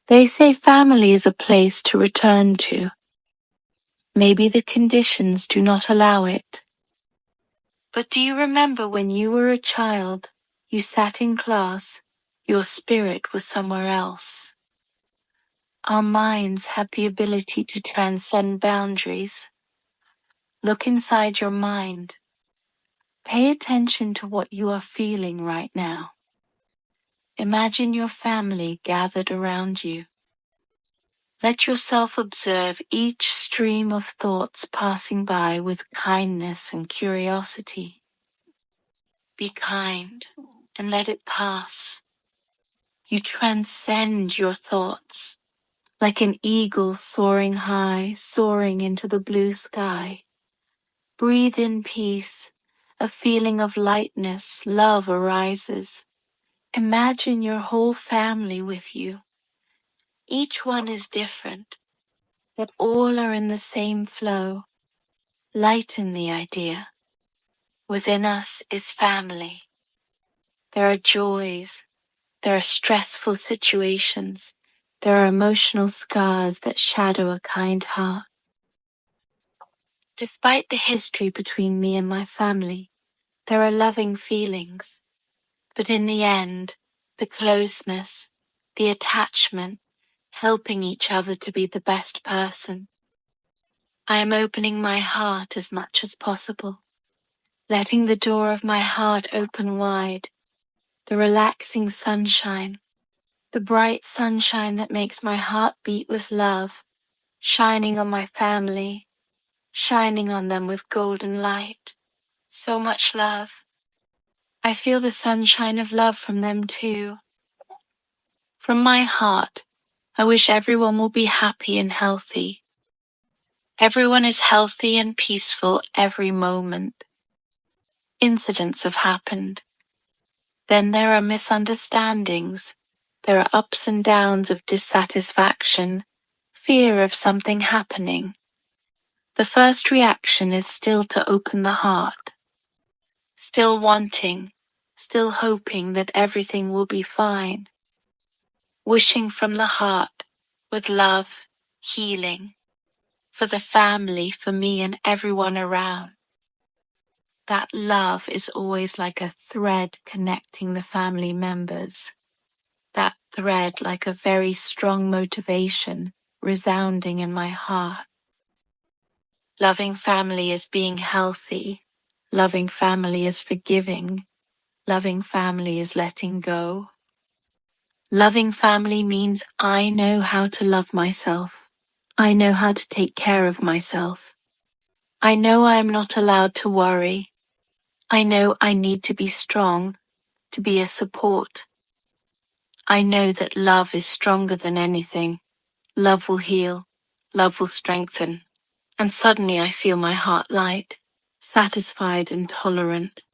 They say family is a place to return to. Maybe the conditions do not allow it. But do you remember when you were a child, you sat in class, your spirit was somewhere else? Our minds have the ability to transcend boundaries. Look inside your mind. Pay attention to what you are feeling right now. Imagine your family gathered around you. Let yourself observe each stream of thoughts passing by with kindness and curiosity. Be kind and let it pass. You transcend your thoughts, like an eagle soaring high, soaring into the blue sky. Breathe in peace. A feeling of lightness, love arises. Imagine your whole family with you. Each one is different, but all are in the same flow. Lighten the idea. Within us is family. There are joys. There are stressful situations. There are emotional scars that shadow a kind heart. Despite the history between me and my family, there are loving feelings. But in the end, the closeness, the attachment, helping each other to be the best person. I am opening my heart as much as possible, letting the door of my heart open wide, the relaxing sunshine, the bright sunshine that makes my heart beat with love, shining on my family, shining on them with golden light. So much love. I feel the sunshine of love from them too. From my heart, I wish everyone will be happy and healthy. Everyone is healthy and peaceful every moment. Incidents have happened. Then there are misunderstandings. There are ups and downs of dissatisfaction, fear of something happening. The first reaction is still to open the heart. Still wanting, still hoping that everything will be fine. Wishing from the heart, with love, healing. For the family, for me and everyone around. That love is always like a thread connecting the family members. That thread like a very strong motivation resounding in my heart. Loving family is being healthy. Loving family is forgiving. Loving family is letting go. Loving family means I know how to love myself. I know how to take care of myself. I know I am not allowed to worry. I know I need to be strong, to be a support. I know that love is stronger than anything. Love will heal. Love will strengthen. And suddenly I feel my heart light, satisfied and tolerant.